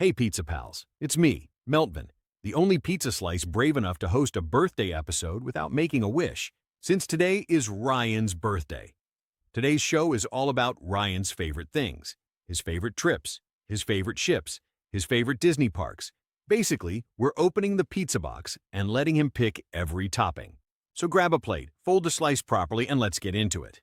Hey pizza pals, it's me, Meltvin, the only pizza slice brave enough to host a birthday episode without making a wish, since today is Ryan's birthday. Today's show is all about Ryan's favorite things, his favorite trips, his favorite ships, his favorite Disney parks. Basically, we're opening the pizza box and letting him pick every topping. So grab a plate, fold the slice properly, and let's get into it.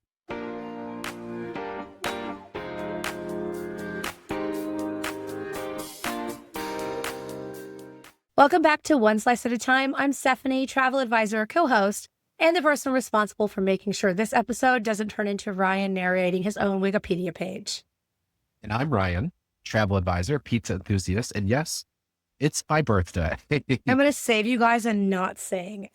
Welcome back to One Slice at a Time. I'm Stephanie, travel advisor, co-host, and the person responsible for making sure this episode doesn't turn into Ryan narrating his own Wikipedia page. And I'm Ryan, travel advisor, pizza enthusiast, and yes, it's my birthday. I'm going to save you guys and not sing.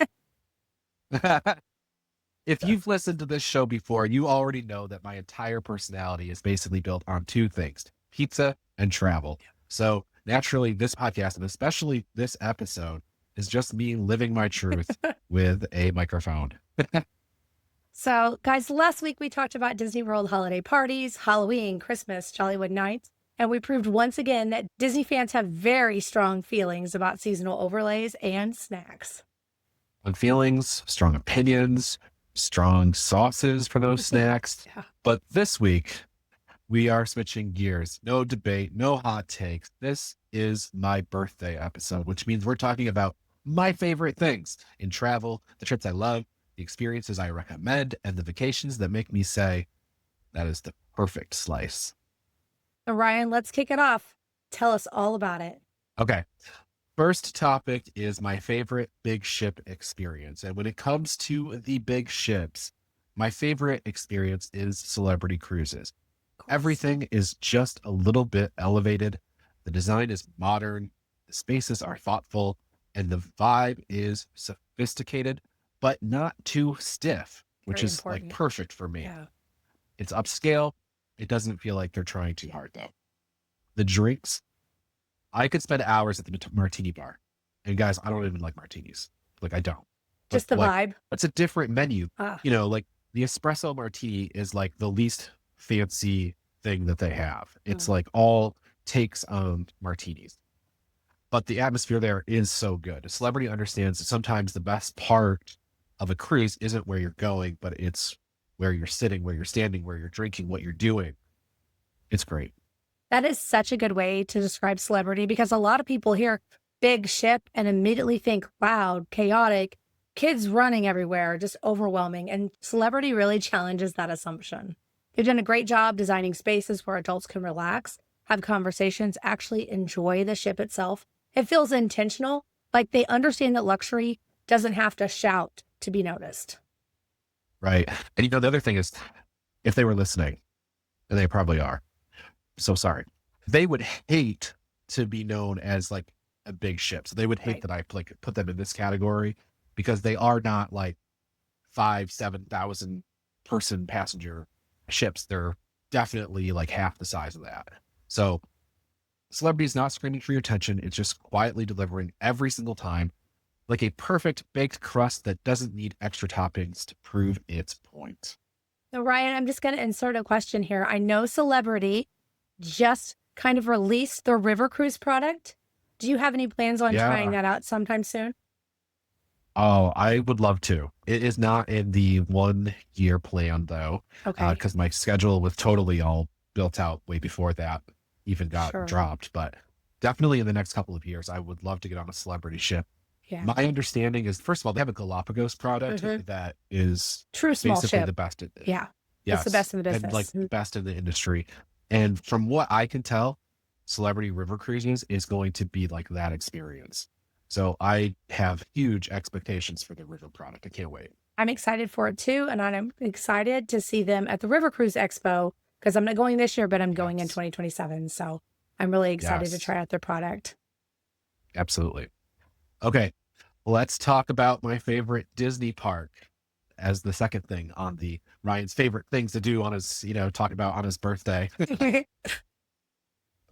If you've listened to this show before, you already know that my entire personality is basically built on two things, pizza and travel. So naturally, this podcast, and especially this episode, is just me living my truth with a microphone. So, guys, last week we talked about Disney World holiday parties, Halloween, Christmas, Jollywood Nights, and we proved once again that Disney fans have very strong feelings about seasonal overlays and snacks. On feelings, strong opinions, strong sauces for those snacks. Yeah. But this week, we are switching gears. No debate, no hot takes. This is my birthday episode, which means we're talking about my favorite things in travel, the trips I love, the experiences I recommend, and the vacations that make me say, that is the perfect slice. So, Ryan, let's kick it off. Tell us all about it. Okay. First topic is my favorite big ship experience. And when it comes to the big ships, my favorite experience is celebrity cruises. Everything is just a little bit elevated. The design is modern. The spaces are thoughtful and the vibe is sophisticated, but not too stiff, which Very is important. like perfect for me. Yeah. It's upscale. It doesn't feel like they're trying too hard though. The drinks, I could spend hours at the martini bar. And guys, I don't even like martinis. Like I don't. Just the like, vibe. It's a different menu. Ah. You know, like the espresso martini is like the least fancy thing that they have. It's like all takes on martinis. But the atmosphere there is so good. A celebrity understands that sometimes the best part of a cruise isn't where you're going, but it's where you're sitting, where you're standing, where you're drinking, what you're doing. It's great. That is such a good way to describe celebrity because a lot of people hear big ship and immediately think, wow, chaotic, kids running everywhere, just overwhelming. And celebrity really challenges that assumption. They've done a great job designing spaces where adults can relax, have conversations, actually enjoy the ship itself. It feels intentional, like they understand that luxury doesn't have to shout to be noticed. Right. And you know, the other thing is, if they were listening, and they probably are, so sorry, they would hate to be known as like a big ship. So they would hate that I like put them in this category because they are not like 7,000 person passenger ships. They're definitely like half the size of that. So celebrity is not screaming for your attention. It's just quietly delivering every single time, like a perfect baked crust that doesn't need extra toppings to prove its point. So Ryan, I'm just going to insert a question here. I know Celebrity just kind of released the River Cruise product. Do you have any plans on trying that out sometime soon? Oh, I would love to. It is not in the 1 year plan though. Okay. Because my schedule was totally all built out way before that even got dropped. But definitely in the next couple of years, I would love to get on a celebrity ship. Yeah. My understanding is, first of all, they have a Galapagos product that is true small basically ship. the best. Yeah. Yes. It's the best in the business. And like the best in the industry. And from what I can tell, Celebrity River Cruises is going to be like that experience. So I have huge expectations for the River product. I can't wait. I'm excited for it too. And I'm excited to see them at the River Cruise Expo because I'm not going this year, but I'm going in 2027. So I'm really excited to try out their product. Absolutely. Okay. Let's talk about my favorite Disney park as the second thing on the Ryan's favorite things to do on his, talk about on his birthday.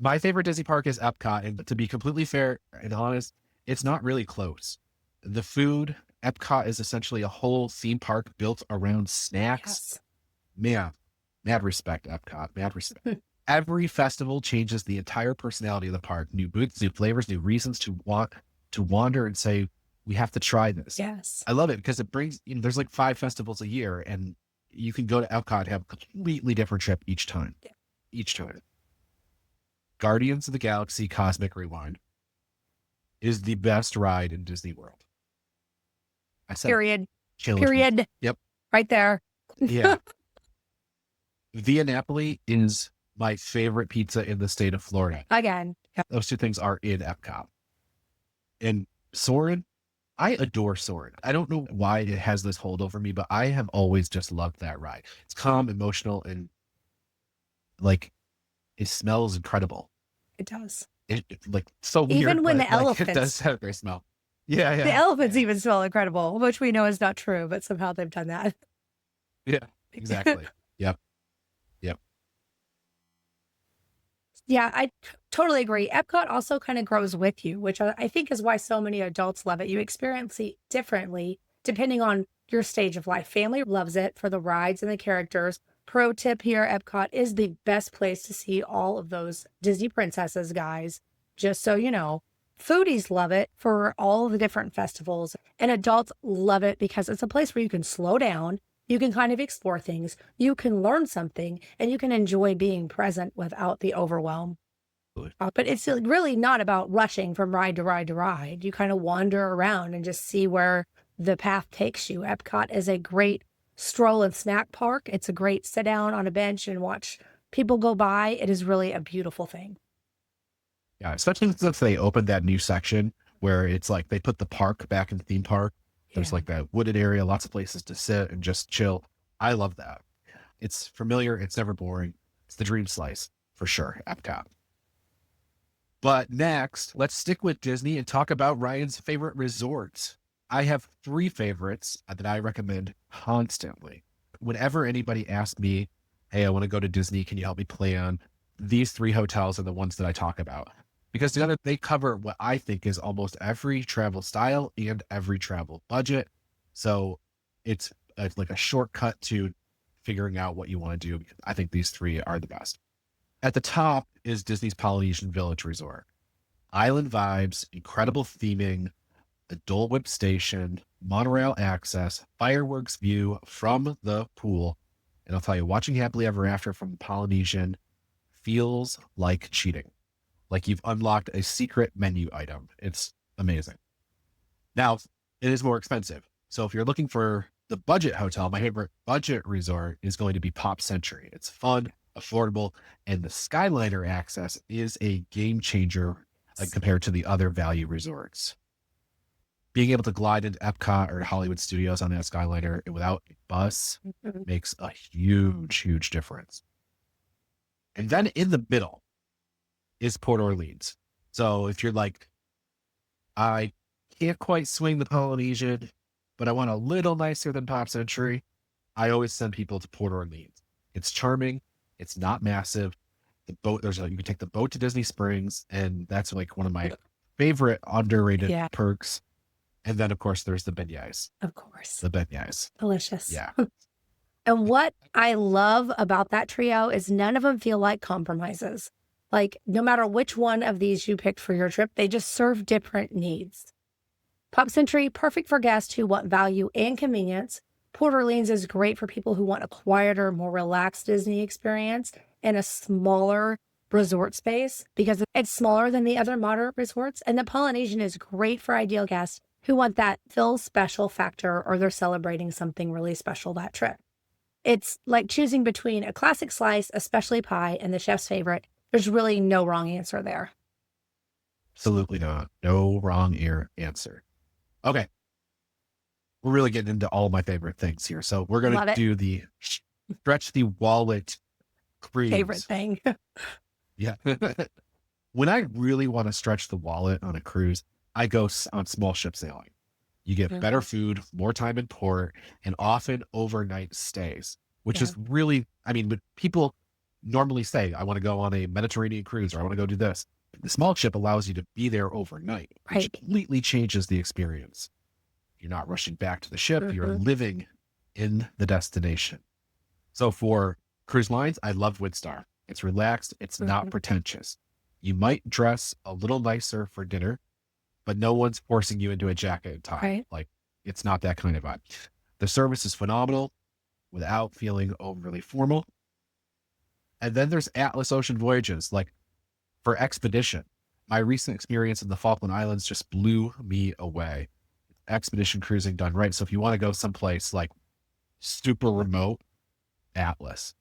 My favorite Disney park is Epcot. And to be completely fair and honest, it's not really close. The food, Epcot is essentially a whole theme park built around snacks. Yes. Man, mad respect, Epcot, mad respect. Every festival changes the entire personality of the park. New booths, new flavors, new reasons to want to wander and say, we have to try this. Yes. I love it because it brings, there's like 5 festivals a year, and you can go to Epcot and have a completely different trip each time. Yeah. Each time. Guardians of the Galaxy Cosmic Rewind is the best ride in Disney World. I said Period. challenge me. Period. Yep. Right there. Yeah. Via Napoli is my favorite pizza in the state of Florida. Again. Yep. Those 2 things are in Epcot. And Soarin', I adore Soarin'. I don't know why it has this hold over me, but I have always just loved that ride. It's calm, emotional, and like it smells incredible. It does. Like so weird. Even when but, the like, elephants. it does have a great smell. Yeah, yeah. The elephants even smell incredible, which we know is not true, but somehow they've done that. Yeah, exactly. Yep. Yeah, I totally agree. Epcot also kind of grows with you, which I think is why so many adults love it. You experience it differently depending on your stage of life. Family loves it for the rides and the characters. Pro tip here, Epcot is the best place to see all of those Disney princesses, guys. Just so you know. Foodies love it for all of the different festivals, and adults love it because it's a place where you can slow down. You can kind of explore things, you can learn something, and you can enjoy being present without the overwhelm. But it's really not about rushing from ride to ride to ride. You kind of wander around and just see where the path takes you. Epcot is a great stroll and snack park. It's a great sit down on a bench and watch people go by. It is really a beautiful thing. Yeah, especially since they opened that new section where it's like they put the park back in the theme park. There's like that wooded area, lots of places to sit and just chill. I love that. It's familiar. It's never boring. It's the dream slice for sure, Epcot. But next, let's stick with Disney and talk about Ryan's favorite resorts. I have 3 favorites that I recommend constantly. Whenever anybody asks me, hey, I want to go to Disney, can you help me plan? These 3 hotels are the ones that I talk about. Because together they cover what I think is almost every travel style and every travel budget. So it's like a shortcut to figuring out what you want to do. Because I think these 3 are the best. At the top is Disney's Polynesian Village Resort. Island vibes, incredible theming, the Dole Whip Station, monorail access, fireworks view from the pool. And I'll tell you, watching Happily Ever After from Polynesian feels like cheating. Like you've unlocked a secret menu item. It's amazing. Now, it is more expensive. So if you're looking for the budget hotel, my favorite budget resort is going to be Pop Century. It's fun, affordable, and the Skyliner access is a game changer compared to the other value resorts. Being able to glide into Epcot or Hollywood Studios on that Skyliner without a bus makes a huge, huge difference. And then in the middle is Port Orleans. So if you're like, I can't quite swing the Polynesian, but I want a little nicer than Pop Century, I always send people to Port Orleans. It's charming. It's not massive. The boat, you can take the boat to Disney Springs, and that's like one of my favorite underrated perks. And then, of course, there's the beignets. Of course. The beignets. Delicious. Yeah. And what I love about that trio is none of them feel like compromises. Like, no matter which one of these you picked for your trip, they just serve different needs. Pop Century, perfect for guests who want value and convenience. Port Orleans is great for people who want a quieter, more relaxed Disney experience in a smaller resort space because it's smaller than the other moderate resorts. And the Polynesian is great for ideal guests who want that feel special factor or they're celebrating something really special that trip. It's like choosing between a classic slice, a specialty pie, and the chef's favorite. There's really no wrong answer there. Absolutely not. No wrong answer. Okay. We're really getting into all my favorite things here. So we're going to do the stretch the wallet cruise. Favorite thing. Yeah. When I really want to stretch the wallet on a cruise, I go on small ship sailing. You get better food, more time in port, and often overnight stays, which is really, but people normally say, I want to go on a Mediterranean cruise or I want to go do this. The small ship allows you to be there overnight, which completely changes the experience. You're not rushing back to the ship. You're living in the destination. So for cruise lines, I love Windstar. It's relaxed. It's not pretentious. You might dress a little nicer for dinner, but no one's forcing you into a jacket and tie. Right. Like, it's not that kind of vibe. The service is phenomenal without feeling overly formal. And then there's Atlas Ocean Voyages. Like, for expedition, my recent experience in the Falkland Islands just blew me away. Expedition cruising done right. So if you want to go someplace like super remote, Atlas.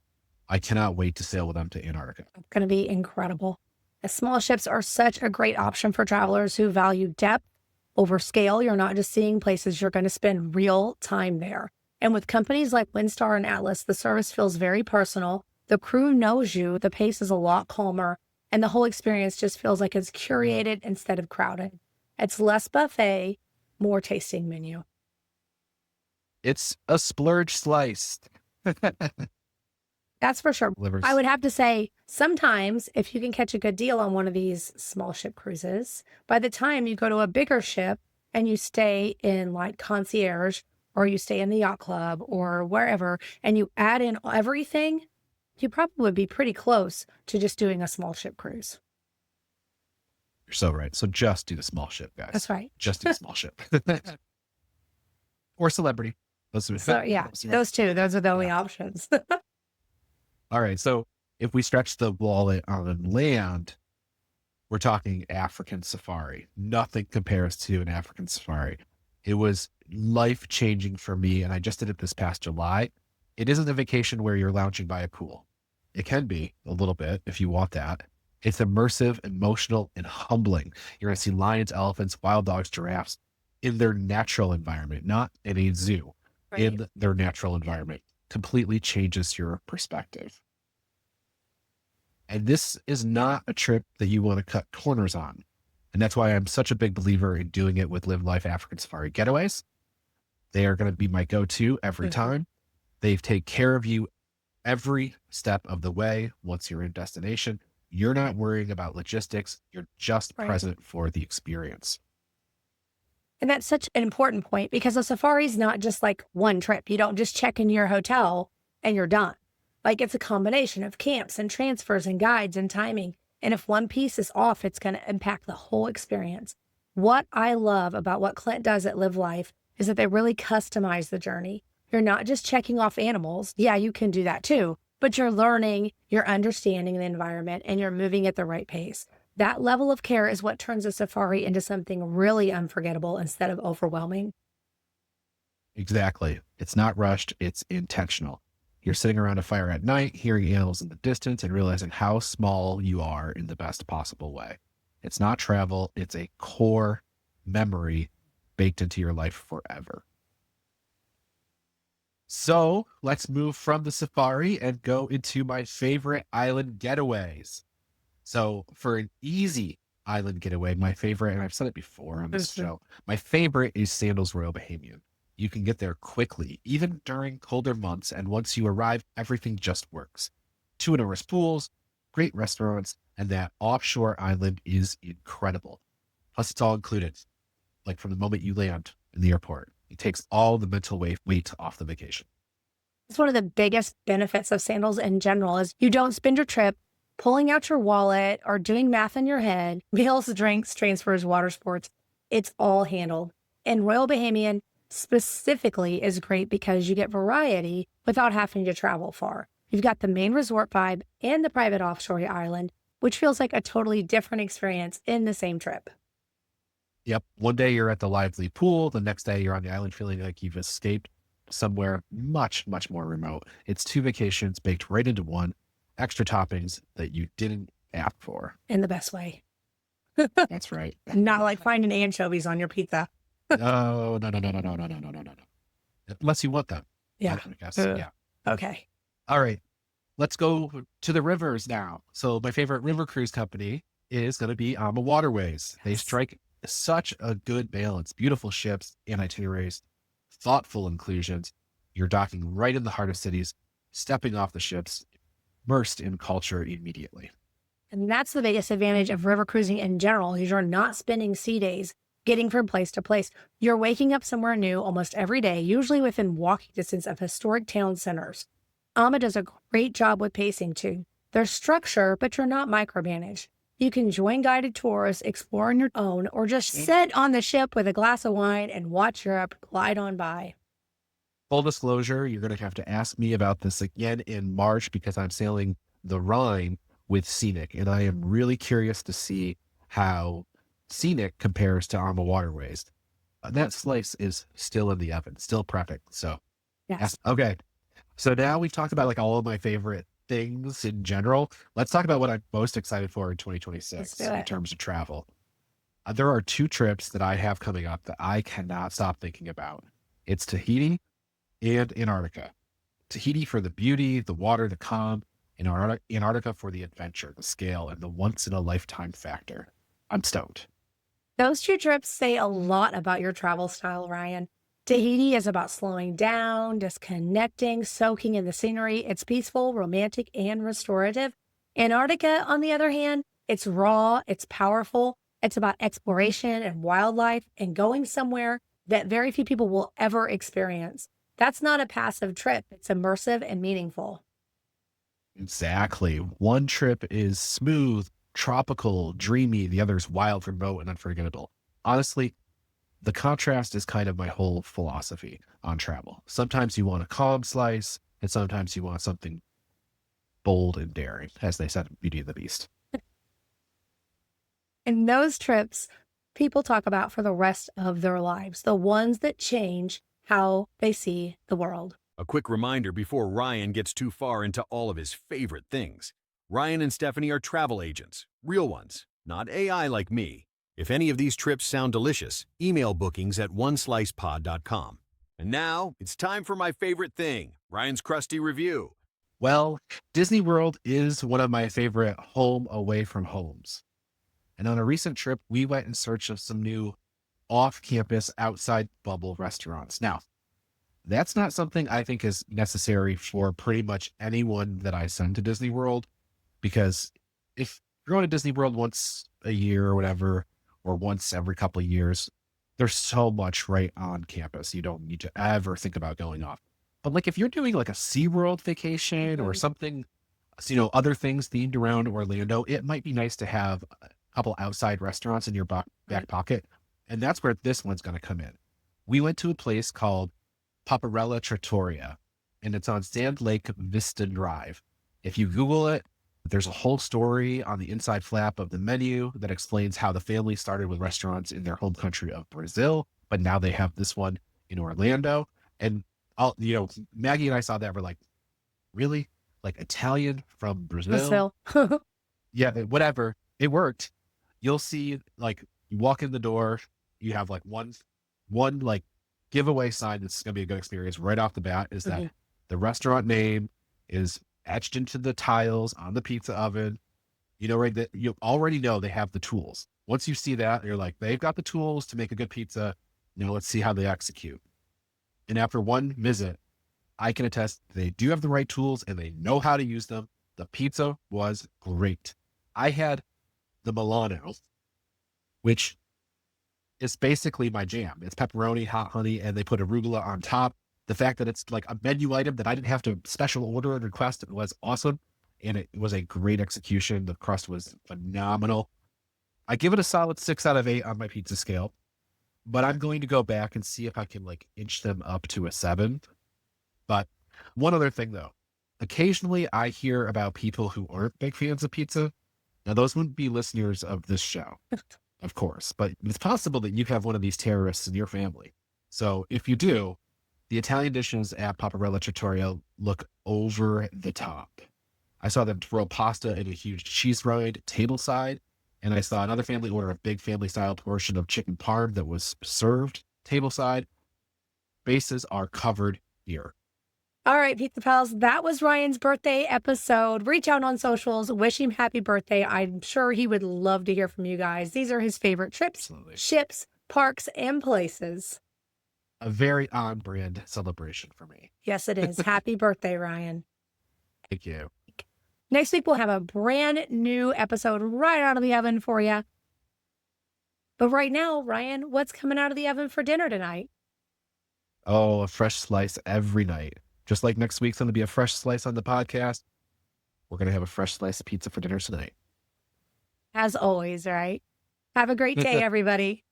I cannot wait to sail with them to Antarctica. It's going to be incredible. The small ships are such a great option for travelers who value depth over scale. You're not just seeing places, you're going to spend real time there. And with companies like Windstar and Atlas, the service feels very personal. The crew knows you, the pace is a lot calmer, and the whole experience just feels like it's curated instead of crowded. It's less buffet, more tasting menu. It's a splurge slice. That's for sure. Livers. I would have to say, sometimes if you can catch a good deal on one of these small ship cruises, by the time you go to a bigger ship and you stay in like concierge, or you stay in the yacht club or wherever, and you add in everything, you probably would be pretty close to just doing a small ship cruise. You're so right. So just do the small ship, guys. That's right. Just do the small ship. Or Celebrity. So yeah, those two, those are the only options. All right. So if we stretch the wallet on land, we're talking African safari. Nothing compares to an African safari. It was life-changing for me, and I just did it this past July. It isn't a vacation where you're lounging by a pool. It can be a little bit if you want that. It's immersive, emotional, and humbling. You're going to see lions, elephants, wild dogs, giraffes in their natural environment, not in a zoo, Right. in their natural environment. Completely changes your perspective. And this is not a trip that you want to cut corners on. And that's why I'm such a big believer in doing it with Live Life African Safari Getaways. They are going to be my go-to every time. They take care of you every step of the way. Once you're in destination, you're not worrying about logistics. You're just present for the experience. And that's such an important point, because a safari is not just like one trip. You don't just check into your hotel and you're done. Like, it's a combination of camps and transfers and guides and timing. And if one piece is off, it's going to impact the whole experience. What I love about what Clint does at Live Life is that they really customize the journey. You're not just checking off animals. Yeah, you can do that too, but you're learning, you're understanding the environment, and you're moving at the right pace. That level of care is what turns a safari into something really unforgettable instead of overwhelming. Exactly. It's not rushed. It's intentional. You're sitting around a fire at night, hearing animals in the distance and realizing how small you are in the best possible way. It's not travel. It's a core memory baked into your life forever. So let's move from the safari and go into my favorite island getaways. So for an easy island getaway, my favorite, and I've said it before on this show, my favorite is Sandals Royal Bahamian. You can get there quickly, even during colder months. And once you arrive, everything just works. 2 enormous pools, great restaurants, and that offshore island is incredible. Plus, it's all included. Like, from the moment you land in the airport, it takes all the mental weight off the vacation. It's one of the biggest benefits of Sandals in general is you don't spend your trip pulling out your wallet or doing math in your head, meals, drinks, transfers, water sports. It's all handled. And Royal Bahamian specifically is great because you get variety without having to travel far. You've got the main resort vibe and the private offshore island, which feels like a totally different experience in the same trip. Yep. One day you're at the lively pool. The next day you're on the island feeling like you've escaped somewhere much, much more remote. It's 2 vacations baked right into one. Extra toppings that you didn't ask for. In the best way. That's right. Not like finding anchovies on your pizza. No. Unless you want them. Yeah. I guess. Yeah. Okay. All right. Let's go to the rivers now. So my favorite river cruise company is going to be Ama Waterways. They strike such a good balance. Beautiful ships and itineraries, thoughtful inclusions. You're docking right in the heart of cities, stepping off the ships, immersed in culture immediately. And that's the biggest advantage of river cruising in general, is you're not spending sea days getting from place to place. You're waking up somewhere new almost every day, usually within walking distance of historic town centers. Ama does a great job with pacing too. There's structure, but you're not micromanaged. You can join guided tours, explore on your own, or just sit on the ship with a glass of wine and watch Europe glide on by. Full disclosure, you're going to have to ask me about this again in March because I'm sailing the Rhine with Scenic, and I am really curious to see how Scenic compares to On the Waterways. That slice is still in the oven, still prepping. So, Yes. okay. So now we've talked about like all of my favorite things in general. Let's talk about what I'm most excited for in 2026 Let's do in it. terms of travel. There are 2 trips that I have coming up that I cannot stop thinking about. It's Tahiti and Antarctica. Tahiti for the beauty, the water, the calm, and Antarctica for the adventure, the scale, and the once in a lifetime factor. I'm stoked. Those 2 trips say a lot about your travel style, Ryan. Tahiti is about slowing down, disconnecting, soaking in the scenery. It's peaceful, romantic, and restorative. Antarctica, on the other hand, it's raw, it's powerful. It's about exploration and wildlife and going somewhere that very few people will ever experience. That's not a passive trip. It's immersive and meaningful. Exactly. One trip is smooth, tropical, dreamy. The other is wild, remote, and unforgettable. Honestly, the contrast is kind of my whole philosophy on travel. Sometimes you want a calm slice, and sometimes you want something bold and daring, as they said in Beauty and the Beast. And those trips people talk about for the rest of their lives, the ones that change how they see the world. A quick reminder before Ryan gets too far into all of his favorite things. Ryan and Stephanie are travel agents, real ones, not AI like me. If any of these trips sound delicious, email bookings at oneslicepod.com. And now it's time for my favorite thing, Ryan's Crusty review. Well, Disney World is one of my favorite home away from homes. And on a recent trip, we went in search of some new off-campus outside bubble restaurants. Now, that's not something I think is necessary for pretty much anyone that I send to Disney World, because if you're going to Disney World once a year or whatever, or once every couple of years, there's so much right on campus. You don't need to ever think about going off. But like if you're doing like a SeaWorld vacation or something, other things themed around Orlando, it might be nice to have a couple outside restaurants in your back pocket. And that's where this one's going to come in. We went to a place called Paparella Trattoria, and it's on Sand Lake Vista Drive. If you Google it, there's a whole story on the inside flap of the menu that explains how the family started with restaurants in their home country of Brazil, but now they have this one in Orlando. And Maggie and I saw that, we're like, really? Like Italian from Brazil? Yeah, whatever. It worked. You'll see, like, you walk in the door, you have like one like giveaway sign that's going to be a good experience right off the bat is that the restaurant name is etched into the tiles on the pizza oven. Right, that you already know they have the tools. Once you see that, you're like, they've got the tools to make a good pizza. Let's see how they execute. And after one visit, I can attest they do have the right tools and they know how to use them. The pizza was great. I had the Milano, which is basically my jam. It's pepperoni, hot honey, and they put arugula on top. The fact that it's like a menu item that I didn't have to special order and request was awesome. And it was a great execution. The crust was phenomenal. I give it a solid 6 out of 8 on my pizza scale, but I'm going to go back and see if I can like inch them up to a 7. But one other thing though, occasionally I hear about people who aren't big fans of pizza. Now those wouldn't be listeners of this show, of course, but it's possible that you have one of these terrorists in your family. So if you do, the Italian dishes at Paparella Trattoria look over the top. I saw them throw pasta in a huge cheese rind tableside, and I saw another family order a big family-style portion of chicken parm that was served tableside. Bases are covered here. All right, Pizza Pals, that was Ryan's birthday episode. Reach out on socials, wish him happy birthday. I'm sure he would love to hear from you guys. These are his favorite trips, ships, parks, and places. A very on-brand celebration for me. Yes, it is. Happy birthday, Ryan. Thank you. Next week, we'll have a brand new episode right out of the oven for you. But right now, Ryan, what's coming out of the oven for dinner tonight? Oh, a fresh slice every night. Just like next week's going to be a fresh slice on the podcast. we're going to have a fresh slice of pizza for dinner tonight. As always, right? Have a great day, everybody.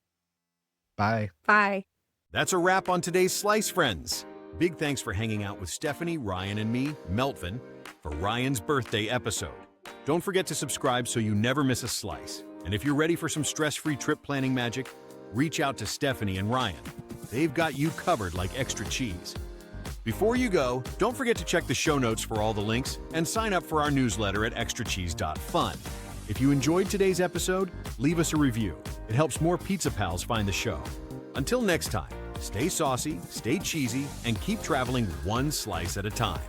Bye. Bye. That's a wrap on today's Slice Friends. Big thanks for hanging out with Stephanie, Ryan, and me, Meltvin, for Ryan's birthday episode. Don't forget to subscribe so you never miss a slice. And if you're ready for some stress-free trip planning magic, reach out to Stephanie and Ryan. They've got you covered like extra cheese. Before you go, don't forget to check the show notes for all the links and sign up for our newsletter at extracheese.fun. If you enjoyed today's episode, leave us a review. It helps more pizza pals find the show. Until next time, stay saucy, stay cheesy, and keep traveling one slice at a time.